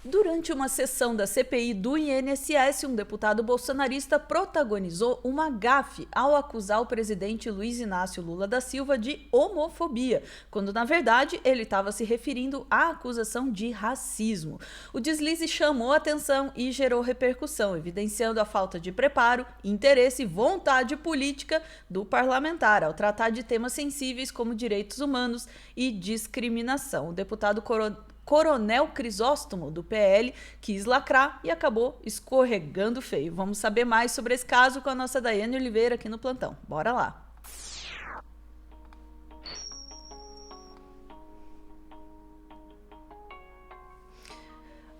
Durante uma sessão da CPI do INSS, um deputado bolsonarista protagonizou uma gafe ao acusar o presidente Luiz Inácio Lula da Silva de homofobia, quando na verdade ele estava se referindo à acusação de racismo. O deslize chamou atenção e gerou repercussão, evidenciando a falta de preparo, interesse e vontade política do parlamentar ao tratar de temas sensíveis como direitos humanos e discriminação. O deputado Coronel Crisóstomo, do PL, quis lacrar e acabou escorregando feio. Vamos saber mais sobre esse caso com a nossa Daiane Oliveira aqui no plantão. Bora lá!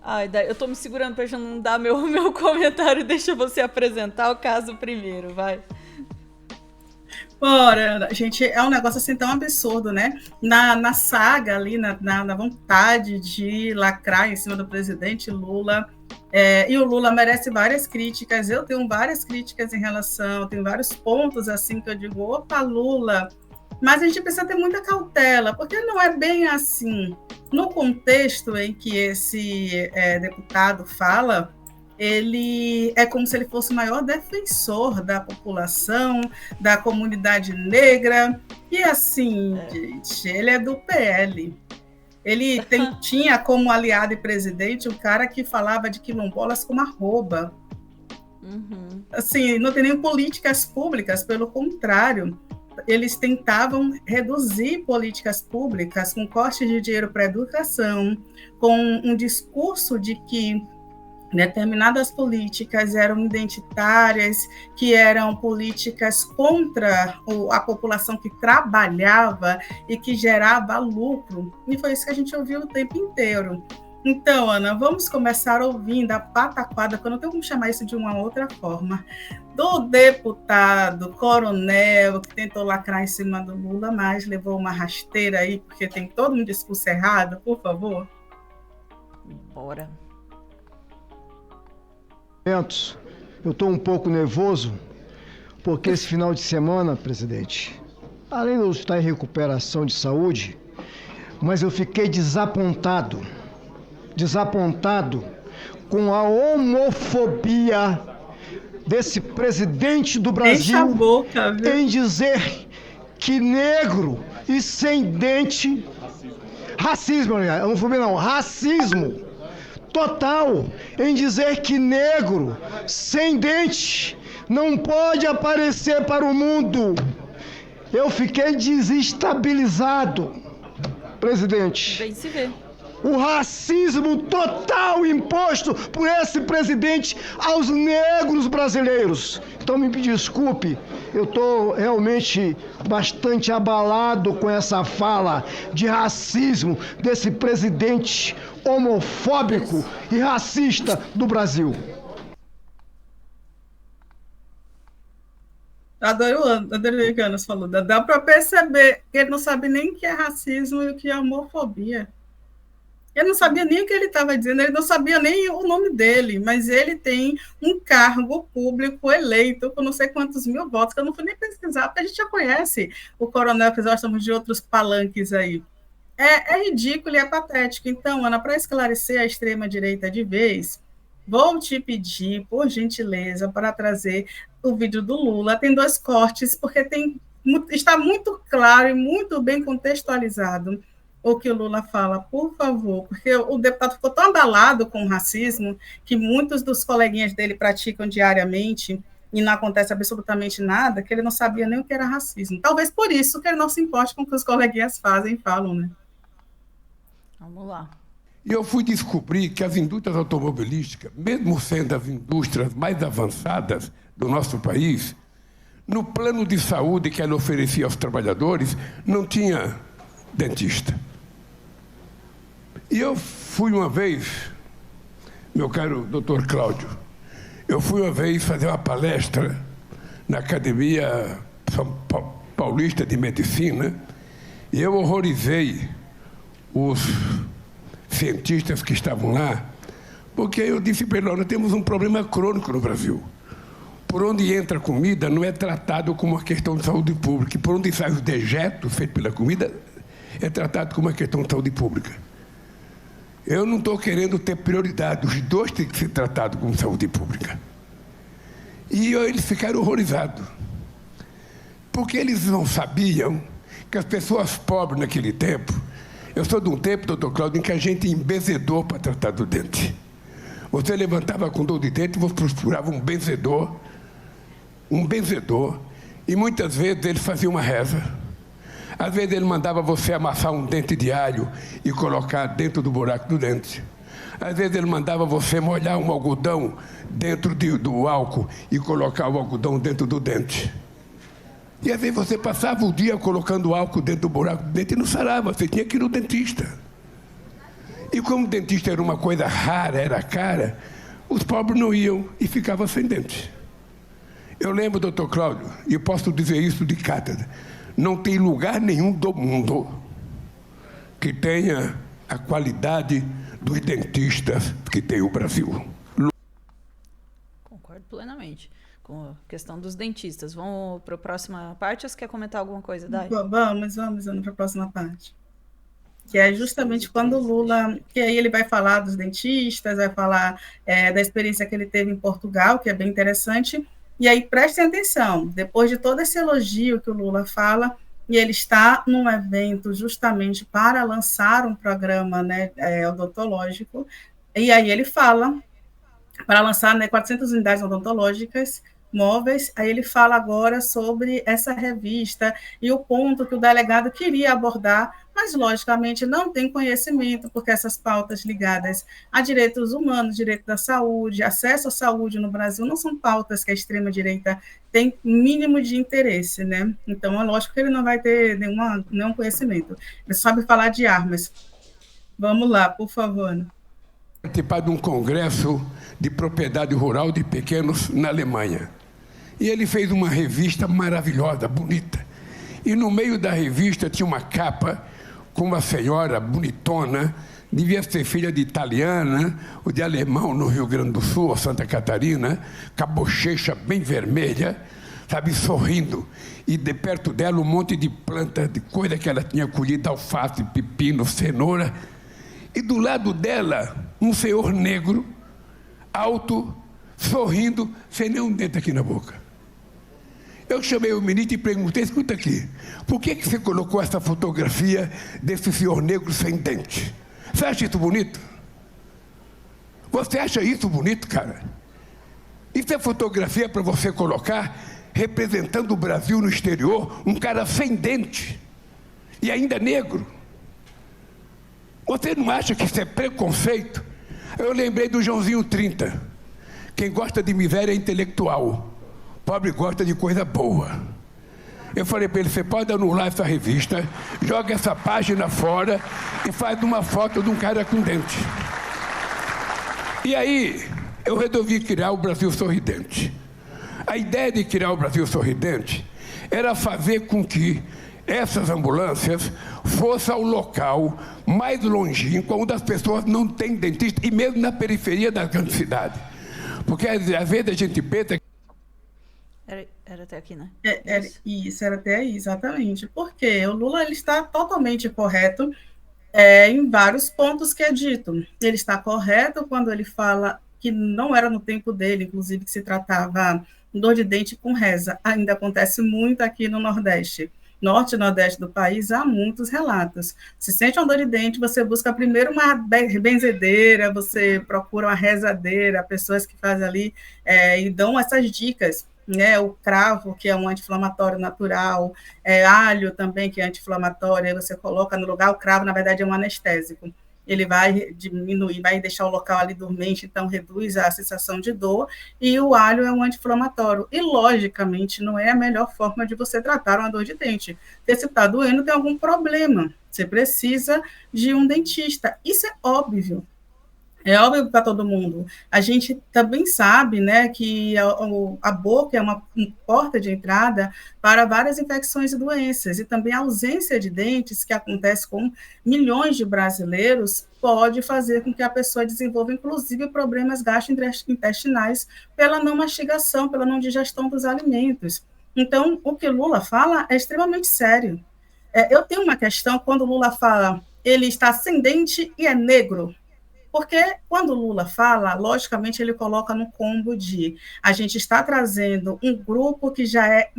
Ai, eu tô me segurando pra não dar meu comentário. Deixa você apresentar o caso primeiro, vai. Bora, gente, é um negócio assim tão absurdo, né? Na saga ali, na vontade de lacrar em cima do presidente Lula, e o Lula merece várias críticas, eu tenho várias críticas em relação, tem vários pontos assim que eu digo, opa, Lula, mas a gente precisa ter muita cautela, porque não é bem assim. No contexto em que esse deputado fala, ele é como se ele fosse o maior defensor da população, da comunidade negra, e assim, gente, ele é do PL. Ele tinha como aliado e presidente um cara que falava de quilombolas como arroba. Uhum. Assim, não tem nem políticas públicas, pelo contrário, eles tentavam reduzir políticas públicas com corte de dinheiro para a educação, com um discurso de que determinadas políticas eram identitárias, que eram políticas contra a população que trabalhava e que gerava lucro. E foi isso que a gente ouviu o tempo inteiro. Então, Ana, vamos começar ouvindo a pataquada, que eu não tenho como chamar isso de uma outra forma, do deputado coronel que tentou lacrar em cima do Lula, mas levou uma rasteira aí, porque tem todo um discurso errado, por favor. Bora. Eu estou um pouco nervoso, porque esse final de semana, presidente, além de eu estar em recuperação de saúde, mas eu fiquei desapontado com a homofobia desse presidente do Brasil em dizer que negro e sem dente... Racismo, homofobia não, racismo total em dizer que negro sem dente não pode aparecer para o mundo. Eu fiquei desestabilizado, presidente. Bem se vê. O racismo total imposto por esse presidente aos negros brasileiros. Então me desculpe, eu estou realmente bastante abalado com essa fala de racismo desse presidente homofóbico e racista do Brasil. Adorei o que a Ana falou. Dá para perceber que ele não sabe nem o que é racismo e o que é homofobia. Ele não sabia nem o que ele estava dizendo, ele não sabia nem o nome dele, mas ele tem um cargo público eleito com não sei quantos mil votos, que eu não fui nem pesquisar, porque a gente já conhece o coronel Crisóstomo de outros palanques aí. É ridículo e é patético. Então, Ana, para esclarecer a extrema-direita de vez, vou te pedir, por gentileza, para trazer o vídeo do Lula. Tem 2 cortes, porque está muito claro e muito bem contextualizado o que o Lula fala, por favor, porque o deputado ficou tão abalado com o racismo que muitos dos coleguinhas dele praticam diariamente e não acontece absolutamente nada, que ele não sabia nem o que era racismo. Talvez por isso que ele não se importe com o que os coleguinhas fazem e falam, né? Vamos lá. E eu fui descobrir que as indústrias automobilísticas, mesmo sendo as indústrias mais avançadas do nosso país, no plano de saúde que ela oferecia aos trabalhadores, não tinha dentista. E eu fui uma vez, meu caro doutor Cláudio, eu fui uma vez fazer uma palestra na Academia Paulista de Medicina e eu horrorizei os cientistas que estavam lá, porque eu disse para eles, nós temos um problema crônico no Brasil. Por onde entra a comida não é tratado como uma questão de saúde pública, e por onde sai os dejetos feitos pela comida é tratado como uma questão de saúde pública. Eu não estou querendo ter prioridade, os dois têm que ser tratados como saúde pública. E eles ficaram horrorizados, porque eles não sabiam que as pessoas pobres naquele tempo, eu sou de um tempo, doutor Cláudio, em que a gente ia em benzedor para tratar do dente. Você levantava com dor de dente, você procurava um benzedor, e muitas vezes ele fazia uma reza. Às vezes ele mandava você amassar um dente de alho e colocar dentro do buraco do dente. Às vezes ele mandava você molhar um algodão dentro do álcool e colocar o algodão dentro do dente. E às vezes você passava o dia colocando álcool dentro do buraco do dente e não sarava, você tinha que ir no dentista. E como o dentista era uma coisa rara, era cara, os pobres não iam e ficavam sem dente. Eu lembro, doutor Cláudio, e eu posso dizer isso de cátedra, não tem lugar nenhum do mundo que tenha a qualidade dos dentistas que tem o Brasil. Concordo plenamente com a questão dos dentistas. Vamos para a próxima parte, ou você quer comentar alguma coisa, Dai? Vamos para a próxima parte. Que é justamente quando o Lula, que aí ele vai falar dos dentistas, vai falar da experiência que ele teve em Portugal, que é bem interessante. E aí, prestem atenção, depois de todo esse elogio que o Lula fala, e ele está num evento justamente para lançar um programa, né, odontológico, e aí ele fala, para lançar, né, 400 unidades odontológicas móveis, aí ele fala agora sobre essa revista e o ponto que o delegado queria abordar, mas, logicamente, não tem conhecimento, porque essas pautas ligadas a direitos humanos, direito da saúde, acesso à saúde no Brasil, não são pautas que a extrema-direita tem mínimo de interesse, né? Então, é lógico que ele não vai ter nenhum conhecimento. Ele sabe falar de armas. Vamos lá, por favor. Participar de um congresso de propriedade rural de pequenos na Alemanha. E ele fez uma revista maravilhosa, bonita. E no meio da revista tinha uma capa com uma senhora bonitona, devia ser filha de italiana ou de alemão no Rio Grande do Sul, ou Santa Catarina, com a bochecha bem vermelha, sabe, sorrindo. E de perto dela um monte de planta, de coisa que ela tinha colhido, alface, pepino, cenoura. E do lado dela, um senhor negro, alto, sorrindo, sem nenhum dente aqui na boca. Eu chamei o ministro e perguntei, escuta aqui, por que você colocou essa fotografia desse senhor negro sem dente? Você acha isso bonito? Você acha isso bonito, cara? Isso é fotografia para você colocar, representando o Brasil no exterior, um cara sem dente, e ainda negro. Você não acha que isso é preconceito? Eu lembrei do Joãozinho 30. Quem gosta de miséria é intelectual. Pobre gosta de coisa boa. Eu falei para ele, você pode anular essa revista, joga essa página fora e faz uma foto de um cara com dente. E aí, eu resolvi criar o Brasil Sorridente. A ideia de criar o Brasil Sorridente era fazer com que essas ambulâncias fossem ao local mais longínquo, onde as pessoas não têm dentista, e mesmo na periferia das grandes cidades. Porque às vezes a gente pensa que... Era até aqui, né? Isso, era até aí, exatamente. Porque o Lula ele está totalmente correto em vários pontos que é dito. Ele está correto quando ele fala que não era no tempo dele, inclusive, que se tratava dor de dente com reza. Ainda acontece muito aqui no Nordeste. Norte e Nordeste do país, há muitos relatos. Se sente uma dor de dente, você busca primeiro uma benzedeira, você procura uma rezadeira, pessoas que fazem ali e dão essas dicas, né? O cravo, que é um anti-inflamatório natural, alho também, que é anti-inflamatório, aí você coloca no lugar, o cravo, na verdade, é um anestésico. Ele vai diminuir, vai deixar o local ali dormente, então reduz a sensação de dor, e o alho é um anti-inflamatório. E, logicamente, não é a melhor forma de você tratar uma dor de dente. Porque se está doendo, tem algum problema. Você precisa de um dentista. Isso é óbvio. É óbvio para todo mundo. A gente também sabe, né, que a boca é uma porta de entrada para várias infecções e doenças, e também a ausência de dentes, que acontece com milhões de brasileiros, pode fazer com que a pessoa desenvolva, inclusive, problemas gastrointestinais pela não mastigação, pela não digestão dos alimentos. Então, o que Lula fala é extremamente sério. Eu tenho uma questão, quando Lula fala, ele está sem dente e é negro. Porque quando o Lula fala, logicamente ele coloca no combo de a gente está trazendo um grupo que já é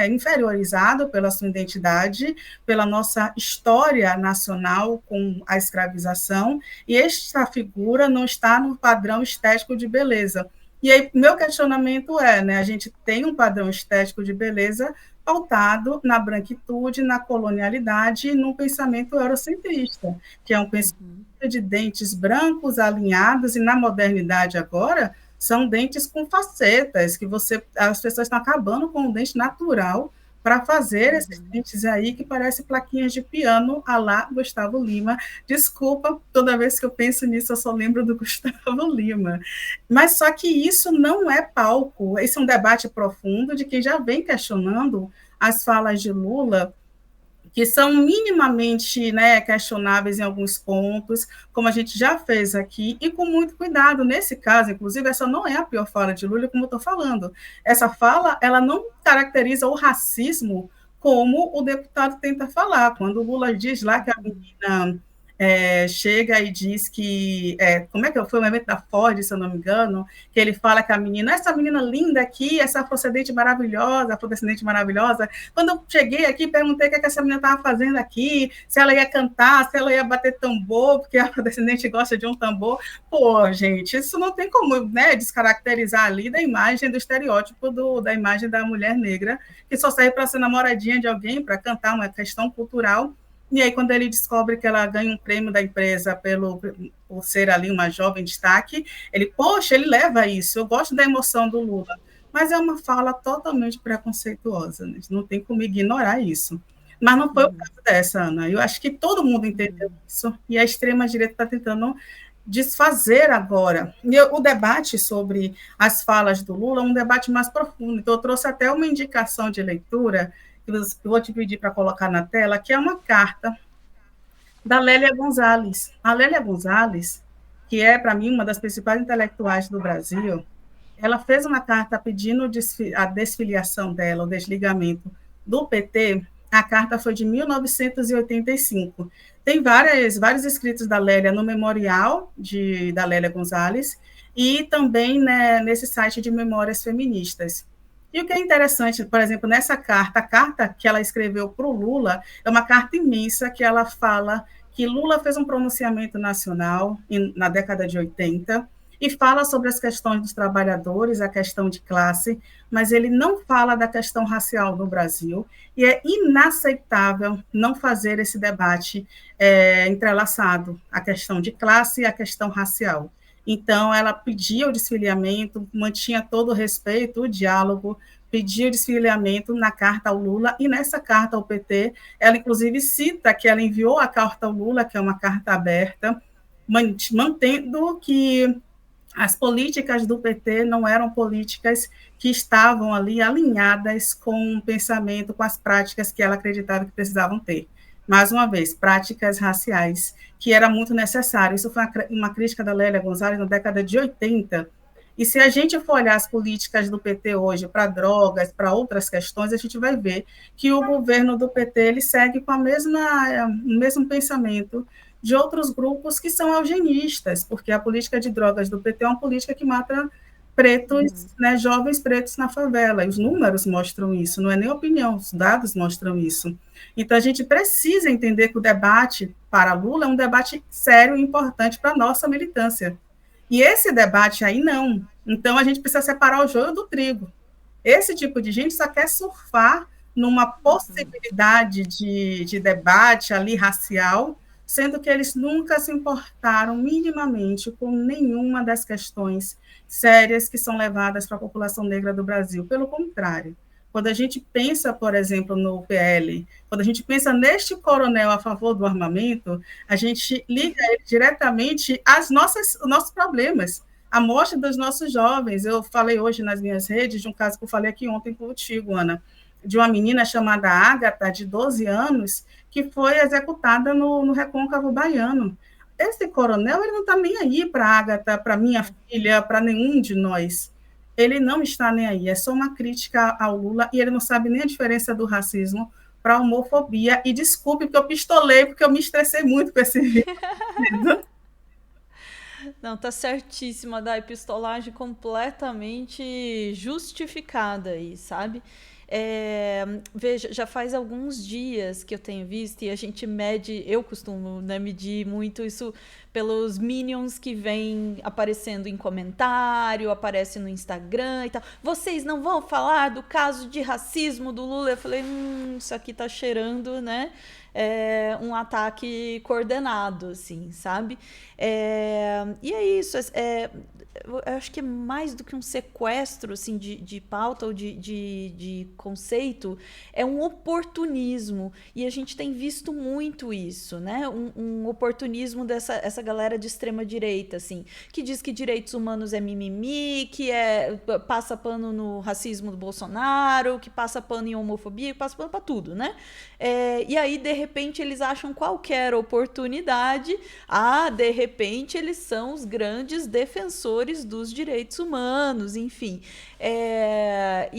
inferiorizado pela sua identidade, pela nossa história nacional com a escravização, e esta figura não está no padrão estético de beleza. E aí, meu questionamento é, né, a gente tem um padrão estético de beleza pautado na branquitude, na colonialidade e num pensamento eurocentrista, que é um pensamento de dentes brancos alinhados, e na modernidade agora são dentes com facetas, que as pessoas estão acabando com o dente natural para fazer esses dentes aí que parecem plaquinhas de piano à la Gustavo Lima. Desculpa, toda vez que eu penso nisso eu só lembro do Gustavo Lima. Mas só que isso não é palco, esse é um debate profundo de quem já vem questionando as falas de Lula, que são minimamente, né, questionáveis em alguns pontos, como a gente já fez aqui, e com muito cuidado. Nesse caso, inclusive, essa não é a pior fala de Lula, como eu estou falando. Essa fala, ela não caracteriza o racismo como o deputado tenta falar. Quando o Lula diz lá que a menina chega e diz que, como é que foi o momento da Ford, se eu não me engano, que ele fala que essa menina linda aqui, essa afrodescendente maravilhosa, quando eu cheguei aqui, perguntei o que essa menina estava fazendo aqui, se ela ia cantar, se ela ia bater tambor, porque a afrodescendente gosta de um tambor. Pô, gente, isso não tem como, né, descaracterizar ali da imagem, do estereótipo da imagem da mulher negra, que só serve para ser namoradinha de alguém, para cantar uma questão cultural. E aí, quando ele descobre que ela ganha um prêmio da empresa por ser ali uma jovem destaque, ele leva isso. Eu gosto da emoção do Lula, mas é uma fala totalmente preconceituosa, né? Não tem como ignorar isso. Mas não foi o caso dessa, Ana. Eu acho que todo mundo entendeu isso, e a extrema-direita está tentando desfazer agora. E o debate sobre as falas do Lula é um debate mais profundo. Então, eu trouxe até uma indicação de leitura que eu vou te pedir para colocar na tela, que é uma carta da Lélia Gonzalez. A Lélia Gonzalez, que é, para mim, uma das principais intelectuais do Brasil, ela fez uma carta pedindo a desfiliação dela, o desligamento do PT. A carta foi de 1985. Tem vários escritos da Lélia no memorial da Lélia Gonzalez e também, né, nesse site de Memórias Feministas. E o que é interessante, por exemplo, nessa carta, a carta que ela escreveu para o Lula é uma carta imensa que ela fala que Lula fez um pronunciamento nacional na década de 80 e fala sobre as questões dos trabalhadores, a questão de classe, mas ele não fala da questão racial no Brasil, e é inaceitável não fazer esse debate entrelaçado, a questão de classe e a questão racial. Então, ela pedia o desfiliamento, mantinha todo o respeito, o diálogo, pedia o desfiliamento na carta ao Lula, e nessa carta ao PT, ela inclusive cita que ela enviou a carta ao Lula, que é uma carta aberta, mantendo que as políticas do PT não eram políticas que estavam ali alinhadas com o pensamento, com as práticas que ela acreditava que precisavam ter. Mais uma vez, práticas raciais, que era muito necessário. Isso foi uma crítica da Lélia Gonzalez na década de 80. E se a gente for olhar as políticas do PT hoje para drogas, para outras questões, a gente vai ver que o governo do PT ele segue com o mesmo pensamento de outros grupos que são eugenistas, porque a política de drogas do PT é uma política que mata pretos, né, jovens pretos na favela, e os números mostram isso, não é nem opinião, os dados mostram isso. Então, a gente precisa entender que o debate para Lula é um debate sério e importante para a nossa militância. E esse debate aí, não. Então, a gente precisa separar o joio do trigo. Esse tipo de gente só quer surfar numa possibilidade de debate ali racial, sendo que eles nunca se importaram minimamente com nenhuma das questões sérias que são levadas para a população negra do Brasil. Pelo contrário, quando a gente pensa, por exemplo, no PL, quando a gente pensa neste coronel a favor do armamento, a gente liga ele diretamente aos nossos problemas, a morte dos nossos jovens. Eu falei hoje nas minhas redes de um caso que eu falei aqui ontem contigo, Ana, de uma menina chamada Ágata, de 12 anos, que foi executada no Recôncavo Baiano. Esse coronel ele não está nem aí para a Ágata, para minha filha, para nenhum de nós. Ele não está nem aí, é só uma crítica ao Lula, e ele não sabe nem a diferença do racismo para a homofobia. E desculpe, porque eu pistolei, porque eu me estressei muito com esse vídeo. Não, tá certíssima, da epistolagem completamente justificada aí, sabe? Veja, já faz alguns dias que eu tenho visto e a gente mede, eu costumo, né, medir muito isso pelos minions que vêm aparecendo em comentário, aparece no Instagram e tal. Vocês não vão falar do caso de racismo do Lula? Eu falei, isso aqui tá cheirando, né? Um ataque coordenado, assim, sabe? E é isso. Eu acho que é mais do que um sequestro, assim, de pauta ou de conceito, é um oportunismo. E a gente tem visto muito isso, né? Um oportunismo dessa galera de extrema direita, assim, que diz que direitos humanos é mimimi, que passa pano no racismo do Bolsonaro, que passa pano em homofobia, que passa pano pra tudo, né? E aí, de repente, eles acham qualquer oportunidade. De repente, eles são os grandes defensores dos direitos humanos, enfim. É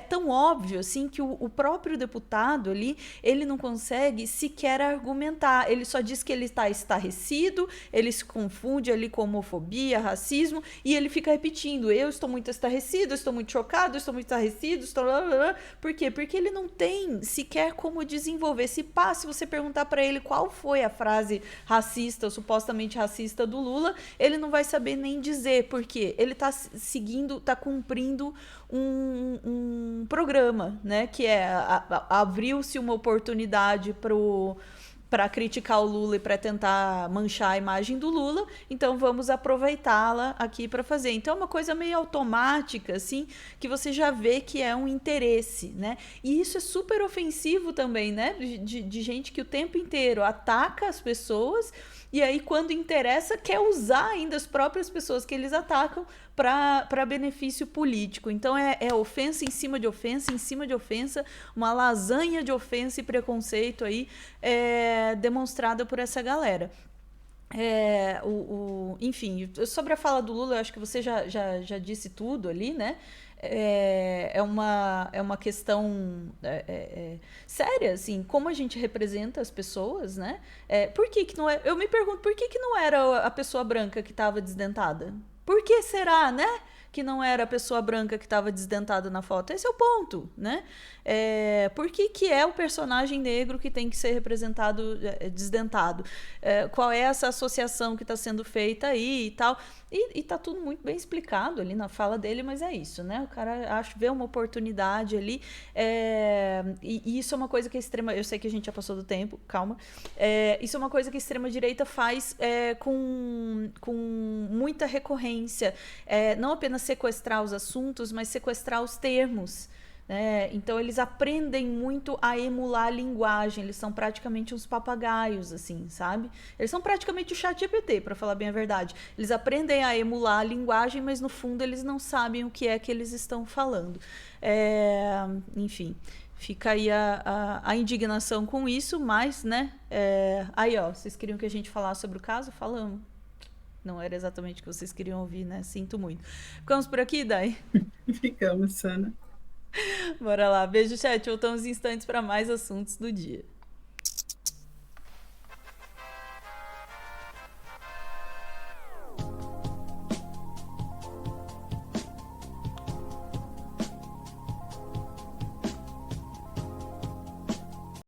tão óbvio assim que o próprio deputado ali, ele não consegue sequer argumentar, ele só diz que ele está estarrecido, ele se confunde ali com homofobia, racismo, e ele fica repetindo, eu estou muito estarrecido, eu estou muito chocado, eu estou muito estarrecido, estou... Por quê? Porque ele não tem sequer como desenvolver. Se você perguntar para ele qual foi a frase racista, ou supostamente racista do Lula, ele não vai saber nem dizer, porque ele está seguindo, está cumprindo um programa, né? Que abriu-se uma oportunidade para criticar o Lula e para tentar manchar a imagem do Lula, então vamos aproveitá-la aqui para fazer. Então é uma coisa meio automática, assim, que você já vê que é um interesse, né? E isso é super ofensivo também, né? De gente que o tempo inteiro ataca as pessoas e aí, quando interessa, quer usar ainda as próprias pessoas que eles atacam para benefício político. Então, é ofensa em cima de ofensa, em cima de ofensa, uma lasanha de ofensa e preconceito aí demonstrada por essa galera. Enfim, sobre a fala do Lula, eu acho que você já disse tudo ali, né? É uma questão séria, assim, como a gente representa as pessoas, né? Por que não é? Eu me pergunto, por que não era a pessoa branca que estava desdentada? Por que será, né? Que não era a pessoa branca que estava desdentada na foto? Esse é o ponto, né? Por que é o personagem negro que tem que ser representado desdentado? Qual é essa associação que está sendo feita aí e tal? E tá tudo muito bem explicado ali na fala dele, mas é isso, né? O cara vê uma oportunidade ali, e isso é uma coisa que a extrema... Eu sei que a gente já passou do tempo, calma. Isso é uma coisa que a extrema-direita faz com muita recorrência. Não apenas sequestrar os assuntos, mas sequestrar os termos. Então eles aprendem muito a emular a linguagem, eles são praticamente uns papagaios, assim, sabe? Eles são praticamente o ChatGPT, para falar bem a verdade. Eles aprendem a emular a linguagem, mas no fundo eles não sabem o que é que eles estão falando. Enfim, fica aí a indignação com isso, mas, né? Aí, ó, vocês queriam que a gente falasse sobre o caso? Falamos. Não era exatamente o que vocês queriam ouvir, né? Sinto muito. Ficamos por aqui, Dai? Ficamos, Sana. Bora lá. Beijo, chat. Voltamos em instantes para mais assuntos do dia.